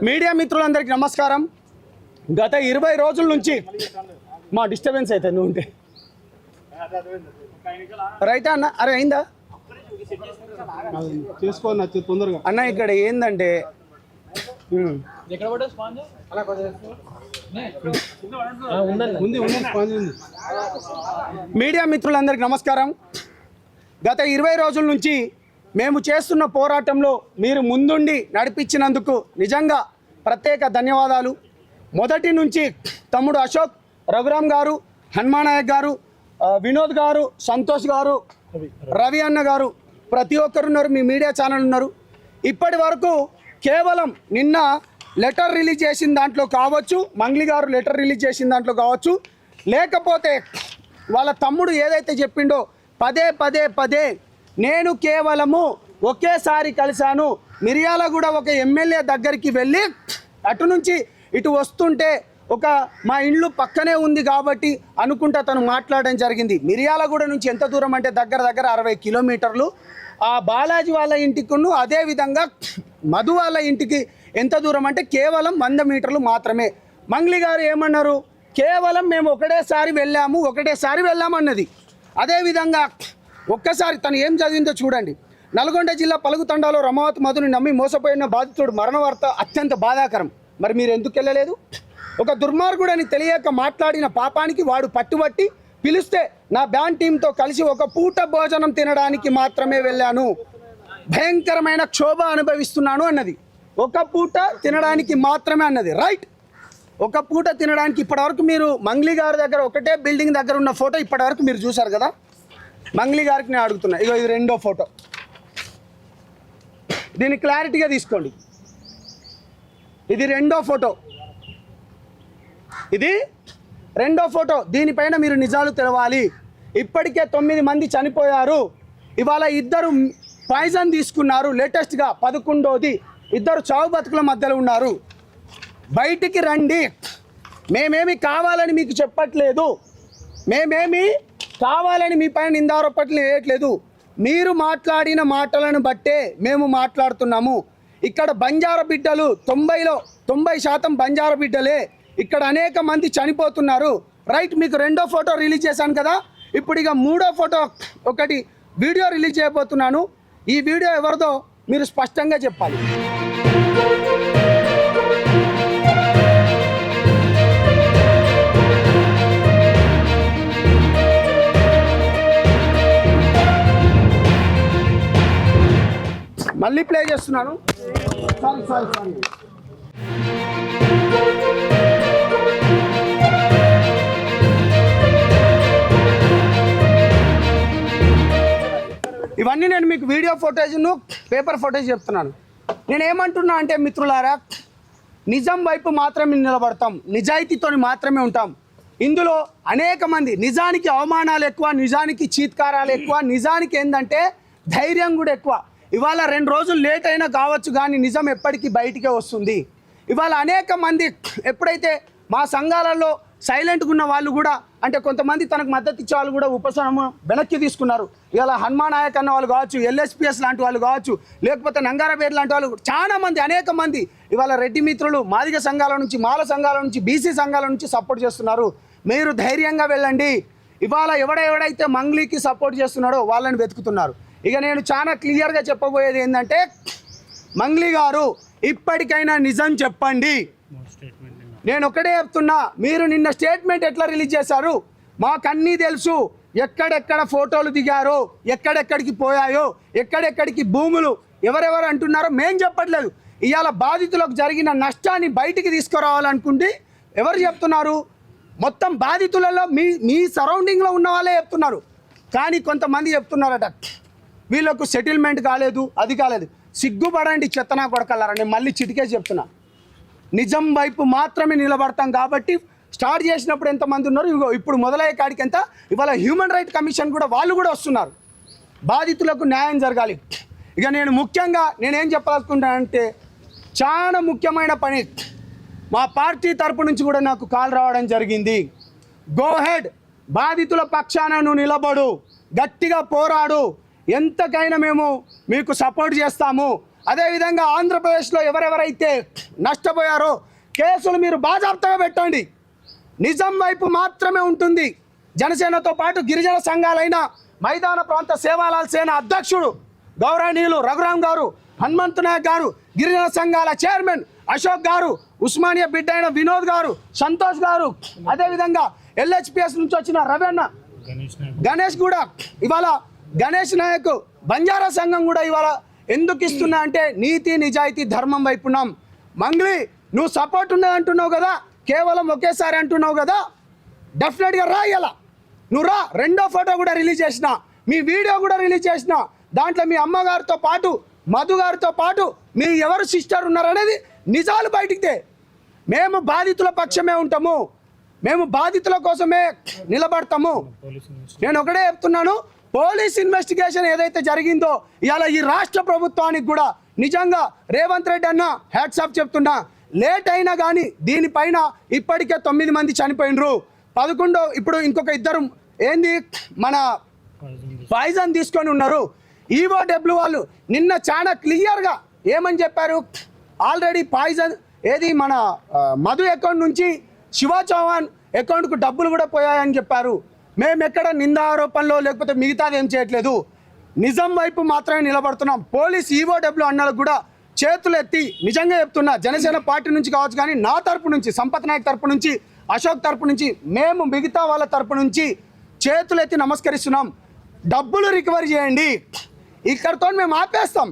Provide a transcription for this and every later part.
Media మిత్రులందరికీ నమస్కారం. గత 20 రోజుల నుంచి మా డిస్టర్బెన్స్ అయితే నువ్వు ఉంటే రైటా అన్న? అరే అయిందా చేసుకో తొందరగా అన్న. ఇక్కడ ఏంటంటే మీడియా మిత్రులందరికీ నమస్కారం. గత 20 రోజుల నుంచి మేము చేస్తున్న పోరాటంలో మీరు ముందుండి నడిపించినందుకు నిజంగా ప్రత్యేక ధన్యవాదాలు. మొదటి నుంచి తమ్ముడు అశోక్, రఘురామ్ గారు, హనుమానాయక్ గారు, వినోద్ గారు, సంతోష్ గారు, రవి అన్న గారు, ప్రతి ఒక్కరు ఉన్నారు, మీ మీడియా ఛానల్ ఉన్నారు. ఇప్పటి వరకు కేవలం నిన్న లెటర్ రిలీజ్ చేసిన దాంట్లో కావచ్చు, మంగ్లీ గారు లెటర్ రిలీజ్ చేసిన దాంట్లో కావచ్చు, లేకపోతే వాళ్ళ తమ్ముడు ఏదైతే చెప్పిండో పదే నేను కేవలము ఒకేసారి కలిశాను. మిర్యాలగూడ ఒక ఎమ్మెల్యే దగ్గరికి వెళ్ళి అటు నుంచి ఇటు వస్తుంటే మా ఇల్లు పక్కనే ఉంది కాబట్టి అనుకుంటా తను మాట్లాడడం జరిగింది. మిర్యాలగూడ నుంచి ఎంత దూరం అంటే దగ్గర 60 కిలోమీటర్లు. ఆ బాలాజీ వాళ్ళ ఇంటికి అదేవిధంగా మధు వాళ్ళ ఇంటికి ఎంత దూరం అంటే కేవలం 100 మీటర్లు మాత్రమే. మంగ్లీ గారు ఏమన్నారు? కేవలం మేము ఒకటేసారి వెళ్ళాము అన్నది. అదేవిధంగా ఒక్కసారి తను ఏం చదివిందో చూడండి. నల్గొండ జిల్లా పలుగుతండాలో రమావతి మధుని నమ్మి మోసపోయిన బాధితుడు మరణ వార్త అత్యంత బాధాకరం. మరి మీరు ఎందుకు వెళ్ళలేదు? ఒక దుర్మార్గుడని తెలియక మాట్లాడిన పాపానికి వాడు పట్టుబట్టి పిలిస్తే నా బ్యాండ్ టీంతో కలిసి ఒక పూట భోజనం తినడానికి మాత్రమే వెళ్ళాను, భయంకరమైన క్షోభ అనుభవిస్తున్నాను అన్నది. ఒక పూట తినడానికి మాత్రమే అన్నది. రైట్, ఒక పూట తినడానికి. ఇప్పటివరకు మీరు మంగ్లీ గారి దగ్గర ఒకటే బిల్డింగ్ దగ్గర ఉన్న ఫోటో ఇప్పటివరకు మీరు చూసారు కదా. మంగ్లీ గారికి నేను అడుగుతున్నా, ఇగో ఇది రెండో ఫోటో, దీన్ని క్లారిటీగా తీసుకోండి. ఇది రెండో ఫోటో, దీనిపైన మీరు నిజాలు తెలవాలి. ఇప్పటికే 9 మంది చనిపోయారు. ఇవాళ 2 పాయిజన్ తీసుకున్నారు. లేటెస్ట్గా 11వది. 2 చావు బతుకుల మధ్యలో ఉన్నారు. బయటికి రండి. మేమేమి కావాలని మీకు చెప్పట్లేదు, మేమేమి కావాలని మీ పైన నిందారోపణలు వేయట్లేదు. మీరు మాట్లాడిన మాటలను బట్టే మేము మాట్లాడుతున్నాము. ఇక్కడ బంజారా బిడ్డలు 90% బంజారా బిడ్డలే. ఇక్కడ అనేక మంది చనిపోతున్నారు. రైట్, మీకు రెండో ఫోటో రిలీజ్ చేశాను కదా. ఇప్పుడు ఇక మూడో ఫోటో ఒకటి వీడియో రిలీజ్ చేయబోతున్నాను. ఈ వీడియో ఎవరిదో మీరు స్పష్టంగా చెప్పాలి. మళ్ళీ ప్లే చేస్తున్నాను. సారీ. ఇవన్నీ నేను మీకు వీడియో ఫోటేజ్ను పేపర్ ఫోటేజ్ చెప్తున్నాను. నేనేమంటున్నా అంటే మిత్రులారా, నిజం వైపు మాత్రమే నిలబడతాం, నిజాయితీతో మాత్రమే ఉంటాం. ఇందులో అనేక మంది నిజానికి అవమానాలు ఎక్కువ, నిజానికి చీత్కారాలు ఎక్కువ, నిజానికి ఏంటంటే ధైర్యం కూడా ఎక్కువ. ఇవాళ 2 రోజులు లేట్ అయినా కావచ్చు కానీ నిజం ఎప్పటికీ బయటికే వస్తుంది. ఇవాళ అనేక మంది ఎప్పుడైతే మా సంఘాలలో సైలెంట్గా ఉన్న వాళ్ళు కూడా, అంటే కొంతమంది తనకు మద్దతు ఇచ్చే వాళ్ళు కూడా ఉపశమనం వెనక్కి తీసుకున్నారు. ఇవాళ హనుమానాయక్ అన్న వాళ్ళు కావచ్చు, LSPS లాంటి వాళ్ళు కావచ్చు, లేకపోతే నంగారపేట లాంటి వాళ్ళు, చాలా మంది అనేక మంది ఇవాళ రెడ్డి మిత్రులు మాదిగ సంఘాల నుంచి, మాల సంఘాల నుంచి, BC సంఘాల నుంచి సపోర్ట్ చేస్తున్నారు. మీరు ధైర్యంగా వెళ్ళండి. ఇవాళ ఎవడైతే మంగ్లీకి సపోర్ట్ చేస్తున్నాడో వాళ్ళని వెతుకుతున్నారు. ఇక నేను చాలా క్లియర్గా చెప్పబోయేది ఏంటంటే, మంగ్లీ గారు ఇప్పటికైనా నిజం చెప్పండి. నేను ఒకటే చెప్తున్నా, మీరు నిన్న స్టేట్మెంట్ ఎట్లా రిలీజ్ చేశారు మాకన్నీ తెలుసు. ఎక్కడెక్కడ ఫోటోలు దిగారో, ఎక్కడెక్కడికి పోయాయో, ఎక్కడెక్కడికి భూములు ఎవరెవరు అంటున్నారో మేం చెప్పట్లేదు. ఇవాళ బాధితులకు జరిగిన నష్టాన్ని బయటికి తీసుకురావాలనుకుంటే ఎవరు చెప్తున్నారు? మొత్తం బాధితులలో మీ సరౌండింగ్లో ఉన్న వాళ్ళే చెప్తున్నారు. కానీ కొంతమంది చెప్తున్నారట వీళ్ళకు సెటిల్మెంట్ కాలేదు, అది కాలేదు. సిగ్గుపడండి చెత్తనా కొడకల్లారా. నేను మళ్ళీ చిటికేసి చెప్తున్నా, నిజం వైపు మాత్రమే నిలబడతాం. కాబట్టి స్టార్ట్ చేసినప్పుడు ఎంతమంది ఉన్నారు, ఇప్పుడు మొదలయ్యే కాడికి ఎంత. ఇవాళ హ్యూమన్ రైట్ కమిషన్ కూడా వాళ్ళు కూడా వస్తున్నారు. బాధితులకు న్యాయం జరగాలి. ఇక నేను ముఖ్యంగా నేనేం చెప్పాలనుకుంటానంటే, చాలా ముఖ్యమైన పని మా పార్టీ తరపు నుంచి కూడా నాకు కాల్ రావడం జరిగింది. గో హెడ్, బాధితుల పక్షాన నువ్వు నిలబడు, గట్టిగా పోరాడు, ఎంతకైనా మేము మీకు సపోర్ట్ చేస్తాము అదేవిధంగా ఆంధ్రప్రదేశ్లో ఎవరెవరైతే నష్టపోయారో కేసులు మీరు బాజాప్తగా పెట్టండి. నిజం వైపు మాత్రమే ఉంటుంది. జనసేనతో పాటు గిరిజన సంఘాలైన మైదాన ప్రాంత సేవాలాల్ సేన అధ్యక్షుడు గౌరవనీయులు రఘురామ్ గారు, హనుమంతు నాయక్ గారు, గిరిజన సంఘాల చైర్మన్ అశోక్ గారు, ఉస్మానియా బిడ్డ అయిన వినోద్ గారు, సంతోష్ గారు, అదేవిధంగా LHPS నుంచి వచ్చిన రవణ గణేష్ కూడా ఇవాళ గణేష్ నాయక్ బంజారా సంఘం కూడా ఇవాళ ఎందుకు ఇస్తున్నా అంటే నీతి నిజాయితీ ధర్మం వైపున్నాం. మంగ్లీ నువ్వు సపోర్ట్ ఉన్నది అంటున్నావు కదా, కేవలం ఒకేసారి అంటున్నావు కదా, డెఫినెట్గా రా. ఇలా నువ్వు రా. రెండో ఫోటో కూడా రిలీజ్ చేసిన, మీ వీడియో కూడా రిలీజ్ చేసిన, దాంట్లో మీ అమ్మగారితో పాటు మధు గారితో పాటు మీ ఎవరు సిస్టర్ ఉన్నారనేది నిజాలు బయటికి. మేము బాధితుల పక్షమే ఉంటాము, మేము బాధితుల కోసమే నిలబడతాము. నేను ఒకటే చెప్తున్నాను, పోలీస్ ఇన్వెస్టిగేషన్ ఏదైతే జరిగిందో ఇవాళ ఈ రాష్ట్ర ప్రభుత్వానికి కూడా నిజంగా రేవంత్ రెడ్డి అన్న హ్యాట్సాప్ చెప్తున్నా. లేట్ అయినా కానీ దీనిపైన ఇప్పటికే 9 మంది చనిపోయినరు. 11 ఇప్పుడు ఇంకొక 2 ఏంది మన పాయిజన్ తీసుకొని ఉన్నారు. EOW వాళ్ళు నిన్న చాలా క్లియర్గా ఏమని చెప్పారు, ఆల్రెడీ పాయిజన్ ఏది మన మధు అకౌంట్ నుంచి శివ చౌహాన్ అకౌంట్కు డబ్బులు కూడా పోయాయని చెప్పారు. మేము ఎక్కడ నింద ఆరోపణలో లేకపోతే మిగతాది ఏం చేయట్లేదు, నిజం వైపు మాత్రమే నిలబడుతున్నాం. పోలీస్ EOW అన్నలకు కూడా చేతులు ఎత్తి నిజంగా చెప్తున్నా, జనసేన పార్టీ నుంచి కావచ్చు కానీ నా తరపు నుంచి, సంపత్ నాయక్ తరపు నుంచి, అశోక్ తరపు నుంచి, మేము మిగతా వాళ్ళ తరపు నుంచి చేతులు ఎత్తి నమస్కరిస్తున్నాం. డబ్బులు రికవరీ చేయండి, ఇక్కడితో మేము ఆపేస్తాం,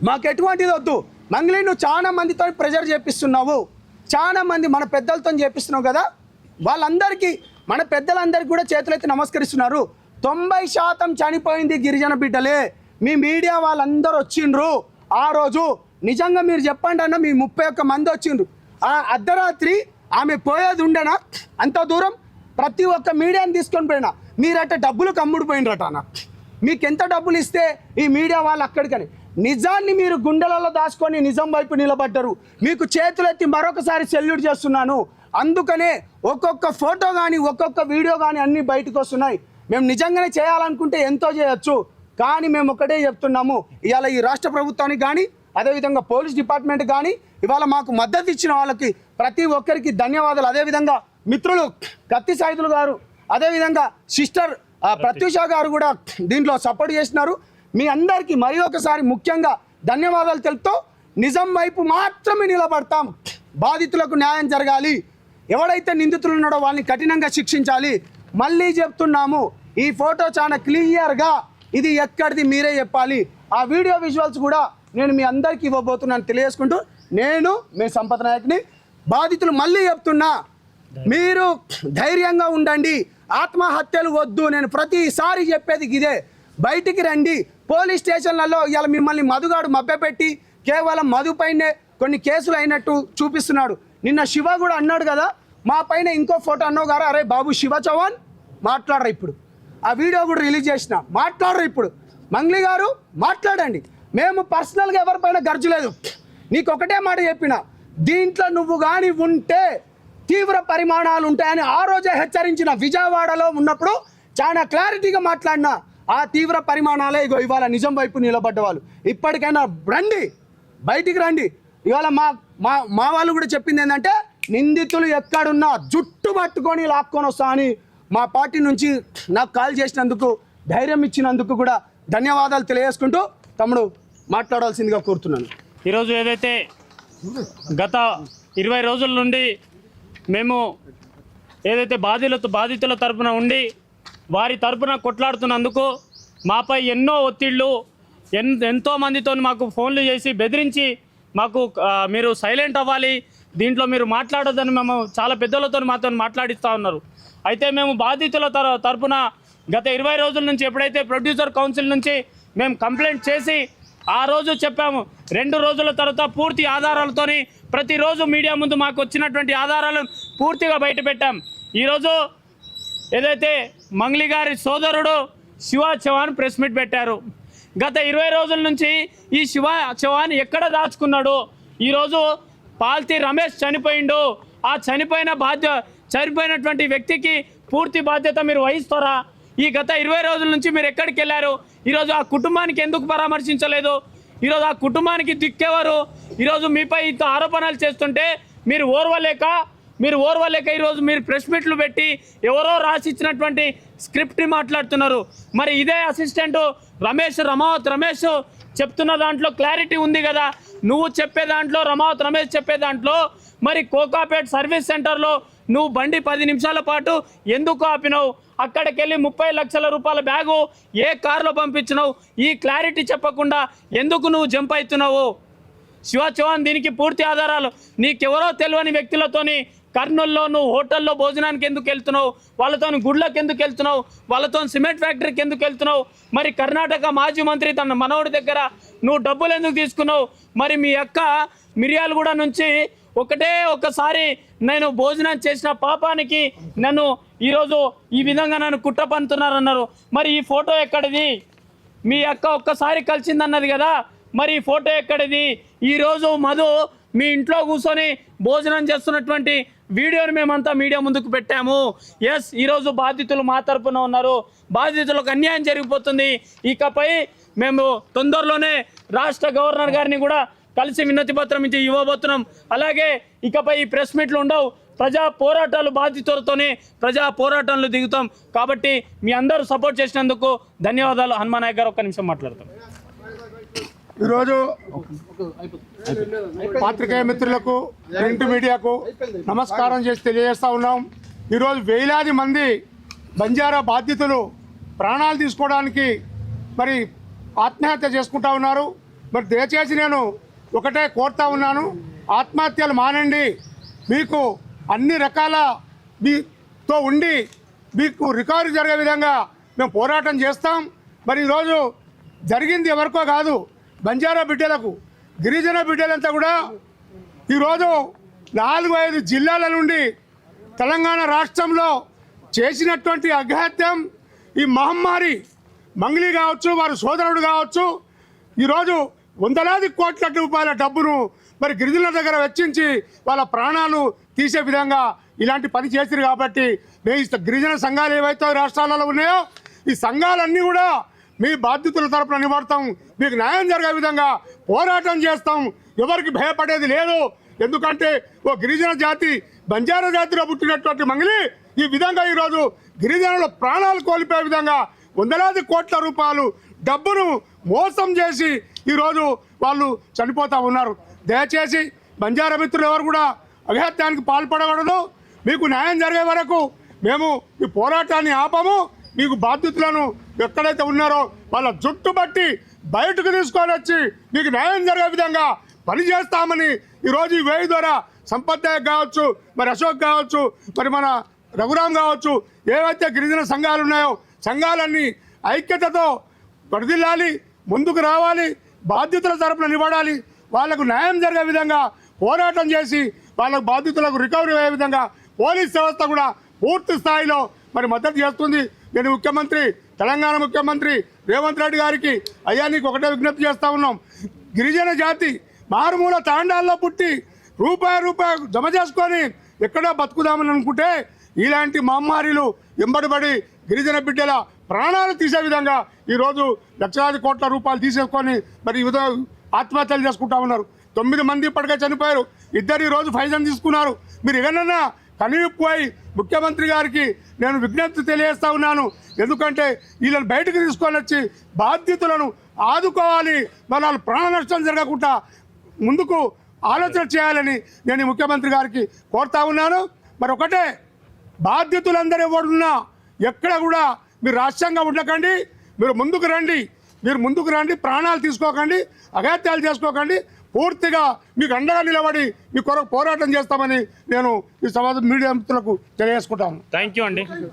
మాకు ఎటువంటిది వద్దు. మంగ్లీ నువ్వు చాలా మందితో ప్రెజర్ చేపిస్తున్నావు, చాలా మంది మన పెద్దలతో చేపిస్తున్నావు కదా, వాళ్ళందరికీ మన పెద్దలందరికీ కూడా చేతులెత్తి నమస్కరిస్తున్నారు. 90% చనిపోయింది గిరిజన బిడ్డలే. మీ మీడియా వాళ్ళందరూ వచ్చిండ్రు ఆ రోజు. నిజంగా మీరు చెప్పండి అన్న, మీ 31 మంది వచ్చిండ్రు. ఆ అర్ధరాత్రి ఆమె పోయేది ఉండేనా అంత దూరం? ప్రతి ఒక్క మీడియాని తీసుకొని పోయినా మీరట డబ్బులు కమ్ముడు పోయినరట అన్న. మీకు ఎంత డబ్బులు ఇస్తే ఈ మీడియా వాళ్ళు అక్కడికని నిజాన్ని మీరు గుండెలలో దాచుకొని నిజం వైపు నిలబడ్డారు. మీకు చేతులెత్తి మరొకసారి సెల్యూట్ చేస్తున్నాను. అందుకనే ఒక్కొక్క ఫోటో కానీ ఒక్కొక్క వీడియో కానీ అన్నీ బయటకు వస్తున్నాయి. మేము నిజంగానే చేయాలనుకుంటే ఎంతో చేయొచ్చు, కానీ మేము ఒకటే చెప్తున్నాము, ఇవాళ ఈ రాష్ట్ర ప్రభుత్వానికి కానీ అదేవిధంగా పోలీస్ డిపార్ట్మెంట్ కానీ ఇవాళ మాకు మద్దతు ఇచ్చిన వాళ్ళకి ప్రతి ఒక్కరికి ధన్యవాదాలు. అదేవిధంగా మిత్రులు కత్తి సాయిదులు గారు, అదేవిధంగా సిస్టర్ ప్రత్యూష గారు కూడా దీంట్లో సపోర్ట్ చేసినారు. మీ అందరికీ మరి ఒకసారి ముఖ్యంగా ధన్యవాదాలు తెలుపుతూ నిజం వైపు మాత్రమే నిలబడతాం. బాధితులకు న్యాయం జరగాలి, ఎవడైతే నిందితులు ఉన్నాడో వాళ్ళని కఠినంగా శిక్షించాలి. మళ్ళీ చెప్తున్నాము, ఈ ఫోటో చాలా క్లియర్గా ఇది ఎక్కడిది మీరే చెప్పాలి. ఆ వీడియో విజువల్స్ కూడా నేను మీ అందరికీ ఇవ్వబోతున్నాను తెలియజేసుకుంటూ, నేను మీ సంపత్ నాయక్ని. బాధితులు మళ్ళీ చెప్తున్నా, మీరు ధైర్యంగా ఉండండి, ఆత్మహత్యలు వద్దు. నేను ప్రతిసారి చెప్పేది ఇదే, బయటికి రండి. పోలీస్ స్టేషన్లలో ఇలా మిమ్మల్ని మధుగాడు మభ్యపెట్టి కేవలం మధుపైనే కొన్ని కేసులు అయినట్టు చూపిస్తున్నాడు. నిన్న శివ కూడా అన్నాడు కదా, మా పైన ఇంకో ఫోటో అన్నావు గారా, అరే బాబు శివ చౌహాన్ మాట్లాడరా, ఇప్పుడు ఆ వీడియో కూడా రిలీజ్ చేసిన, మాట్లాడరు. ఇప్పుడు మంగ్లీ గారు మాట్లాడండి. మేము పర్సనల్గా ఎవరిపైన గర్జలేదు. నీకు ఒకటే మాట చెప్పిన, దీంట్లో నువ్వు కానీ ఉంటే తీవ్ర పరిమాణాలు ఉంటాయని ఆ రోజే హెచ్చరించిన. విజయవాడలో ఉన్నప్పుడు చాలా క్లారిటీగా మాట్లాడిన. ఆ తీవ్ర పరిమాణాలే ఇగో ఇవాళ నిజం వైపు నిలబడ్డ వాళ్ళు. ఇప్పటికైనా రండి, బయటికి రండి. ఇవాళ మా వాళ్ళు కూడా చెప్పింది ఏంటంటే, నిందితులు ఎక్కడున్నా జుట్టు పట్టుకొని లాక్కొని వస్తా అని మా పార్టీ నుంచి నాకు కాల్ చేసినందుకు, ధైర్యం ఇచ్చినందుకు కూడా ధన్యవాదాలు తెలియజేసుకుంటూ తమ్ముడు మాట్లాడాల్సిందిగా కోరుతున్నాను. ఈరోజు ఏదైతే గత 20 రోజుల నుండి మేము ఏదైతే బాధితుల తరపున ఉండి వారి తరపున కొట్లాడుతున్నందుకు మాపై ఎన్నో ఒత్తిళ్ళు, ఎంతో మందితో మాకు ఫోన్లు చేసి బెదిరించి మాకు మీరు సైలెంట్ అవ్వాలి, దీంట్లో మీరు మాట్లాడొద్దని మేము చాలా పెద్దలతో మాతో మాట్లాడిస్తూ ఉన్నారు. అయితే మేము బాధితుల తరపున గత 20 రోజుల నుంచి ఎప్పుడైతే ప్రొడ్యూసర్ కౌన్సిల్ నుంచి మేము కంప్లైంట్ చేసి ఆ రోజు చెప్పాము, 2 రోజుల తర్వాత పూర్తి ఆధారాలతోని ప్రతిరోజు మీడియా ముందు మాకు వచ్చినటువంటి ఆధారాలను పూర్తిగా బయటపెట్టాం. ఈరోజు ఏదైతే మంగ్లీ గారి సోదరుడు శివ చౌహాన్ ప్రెస్ మీట్ పెట్టారు. గత 20 రోజుల నుంచి ఈ శివ చౌహాన్ ఎక్కడ దాచుకున్నాడు? ఈరోజు పాల్తీ రమేష్ చనిపోయిండు, ఆ చనిపోయినటువంటి వ్యక్తికి పూర్తి బాధ్యత మీరు వహిస్తారా? ఈ గత 20 రోజుల నుంచి మీరు ఎక్కడికి వెళ్ళారు? ఈరోజు ఆ కుటుంబానికి ఎందుకు పరామర్శించలేదు? ఈరోజు ఆ కుటుంబానికి దిక్కేవారు. ఈరోజు మీపై ఇంత ఆరోపణలు చేస్తుంటే మీరు ఓర్వలేక ఈరోజు మీరు ప్రెస్ మీట్లు పెట్టి ఎవరో రాసిచ్చినటువంటి స్క్రిప్ట్ని మాట్లాడుతున్నారు. మరి ఇదే అసిస్టెంట్ రమావత్ రమేష్ చెప్తున్న దాంట్లో క్లారిటీ ఉంది కదా. నువ్వు చెప్పే దాంట్లో రమావత్ రమేష్ చెప్పే దాంట్లో మరి కోకాపేట్ సర్వీస్ సెంటర్లో నువ్వు బండి 10 నిమిషాల పాటు ఎందుకు ఆపినావు? అక్కడికి వెళ్ళి 30 లక్షల రూపాయల బ్యాగు ఏ కారులో పంపించినావు? ఈ క్లారిటీ చెప్పకుండా ఎందుకు నువ్వు జంప్ అవుతున్నావు? శివ చౌహాన్ దీనికి పూర్తి ఆధారాలు. నీకెవరో తెలియని వ్యక్తులతోని కర్నూల్లో నువ్వు హోటల్లో భోజనానికి ఎందుకు వెళ్తున్నావు? వాళ్ళతో గుడ్లకు ఎందుకు వెళ్తున్నావు? వాళ్ళతో సిమెంట్ ఫ్యాక్టరీకి ఎందుకు వెళ్తున్నావు? మరి కర్ణాటక మాజీ మంత్రి తన మనవడి దగ్గర నువ్వు డబ్బులు ఎందుకు తీసుకున్నావు? మరి మీ అక్క మిర్యాలగూడ నుంచి ఒక్కసారి నేను భోజనం చేసిన పాపానికి నన్ను ఈరోజు ఈ విధంగా నన్ను కుట్ర పంతున్నారన్నారు. మరి ఈ ఫోటో ఎక్కడిది? మీ అక్క ఒక్కసారి కలిసిందన్నది కదా, మరి ఈ ఫోటో ఎక్కడిది? ఈరోజు మధు మీ ఇంట్లో కూర్చొని భోజనం చేస్తున్నటువంటి వీడియోని మేమంతా మీడియా ముందుకు పెట్టాము. ఎస్, ఈరోజు బాధితులు మా తరపున ఉన్నారు. బాధితులకు అన్యాయం జరిగిపోతుంది. ఇకపై మేము తొందరలోనే రాష్ట్ర గవర్నర్ గారిని కూడా కలిసి వినతి పత్రం ఇచ్చి ఇవ్వబోతున్నాం. అలాగే ఇకపై ఈ ప్రెస్ మీట్లు ఉండవు. ప్రజా పోరాటాలు బాధితులతోనే ప్రజా పోరాటాలు దిగుతాం. కాబట్టి మీ అందరూ సపోర్ట్ చేసినందుకు ధన్యవాదాలు. హనుమానాయక్ గారు ఒక్క నిమిషం మాట్లాడతాం. ఈరోజు పాత్రికేయ మిత్రులకు ప్రింట్ మీడియాకు నమస్కారం చేసి తెలియజేస్తా ఉన్నాం. ఈరోజు వేలాది మంది బంజారా బాధితులు ప్రాణాలు తీసుకోవడానికి మరి ఆత్మహత్య చేసుకుంటా ఉన్నారు. మరి దయచేసి నేను ఒకటే కోరుతా ఉన్నాను, ఆత్మహత్యలు మానండి. మీకు అన్ని రకాల మీతో ఉండి మీకు రికవరీ జరిగే విధంగా మేము పోరాటం చేస్తాం. మరి ఈరోజు జరిగింది ఎవరికో కాదు, బంజారా బిడ్డలకు, గిరిజన బిడ్డలంతా కూడా ఈరోజు 4-5 జిల్లాల నుండి తెలంగాణ రాష్ట్రంలో చేసినటువంటి అఘాత్యం, ఈ మహమ్మారి మంగ్లీ కావచ్చు, వారి సోదరుడు కావచ్చు, ఈరోజు వందలాది కోట్ల రూపాయల డబ్బును మరి గిరిజనుల దగ్గర వెచ్చించి వాళ్ళ ప్రాణాలు తీసే విధంగా ఇలాంటి పని చేసిరు. కాబట్టి మేము గిరిజన సంఘాలు ఏవైతే రాష్ట్రాలలో ఉన్నాయో ఈ సంఘాలన్నీ కూడా మీ బాధితుల తరపున నిలబడతాం. మీకు న్యాయం జరిగే విధంగా పోరాటం చేస్తాం. ఎవరికి భయపడేది లేదు. ఎందుకంటే ఓ గిరిజన జాతి, బంజారా జాతిలో పుట్టినటువంటి మంగళి ఈ విధంగా ఈరోజు గిరిజనుల ప్రాణాలు కోల్పోయే విధంగా వందలాది కోట్ల రూపాయలు డబ్బును మోసం చేసి ఈరోజు వాళ్ళు చనిపోతూ ఉన్నారు. దయచేసి బంజారా మిత్రులు ఎవరు కూడా అఘాత్యానికి పాల్పడకూడదు. మీకు న్యాయం జరిగే వరకు మేము ఈ పోరాటాన్ని ఆపము. మీకు బాధితులను ఎక్కడైతే ఉన్నారో వాళ్ళ జుట్టు బట్టి బయటకు తీసుకొని వచ్చి మీకు న్యాయం జరిగే విధంగా పనిచేస్తామని ఈరోజు ఈ వేయి ద్వారా సంపత్ నాయక్ కావచ్చు, మరి అశోక్ కావచ్చు, మరి మన రఘురామ్ కావచ్చు, ఏవైతే గిరిజన సంఘాలు ఉన్నాయో సంఘాలన్నీ ఐక్యతతో వరదిల్లాలి, ముందుకు రావాలి, బాధితుల తరపున నిలబడాలి. వాళ్లకు న్యాయం జరిగే విధంగా పోరాటం చేసి వాళ్ళకు బాధితులకు రికవరీ అయ్యే విధంగా పోలీస్ వ్యవస్థ కూడా పూర్తి స్థాయిలో మరి మద్దతు చేస్తుంది. నేను తెలంగాణ ముఖ్యమంత్రి రేవంత్ రెడ్డి గారికి అయ్యా నీకు ఒకటే విజ్ఞప్తి చేస్తూ ఉన్నాం. గిరిజన జాతి మారుమూల తాండాల్లో పుట్టి రూపాయి జమ చేసుకొని ఎక్కడో బతుకుదామని అనుకుంటే ఇలాంటి మహమ్మారిలు ఎంబడిపడి గిరిజన బిడ్డల ప్రాణాలు తీసే విధంగా ఈరోజు లక్షలాది కోట్ల రూపాయలు తీసేసుకొని మరి ఈ విధంగా ఆత్మహత్యలు చేసుకుంటా ఉన్నారు. 9 మంది ఇప్పటికే చనిపోయారు. 2 ఈరోజు ఫైజన్ తీసుకున్నారు. మీరు ఎగనన్నా కనివిపోయి ముఖ్యమంత్రి గారికి నేను విజ్ఞప్తి తెలియజేస్తా ఉన్నాను. ఎందుకంటే వీళ్ళని బయటకు తీసుకొని వచ్చి బాధితులను ఆదుకోవాలి, వాళ్ళ ప్రాణ నష్టం జరగకుండా ముందుకు ఆలోచన చేయాలని నేను ముఖ్యమంత్రి గారికి కోరుతా ఉన్నాను. మరి ఒకటే, బాధితులందరూ ఎవరున్నా ఎక్కడ కూడా మీరు రాష్ట్రంగా ఉండకండి, మీరు ముందుకు రండి, ప్రాణాలు తీసుకోకండి, అఘాత్యాలు చేసుకోకండి. పూర్తిగా మీకు అండగా నిలబడి మీ కొరకు పోరాటం చేస్తామని నేను ఈ సమాజం మీడియా మిత్రులకు తెలియజేసుకుంటాను. థ్యాంక్ యూ అండి.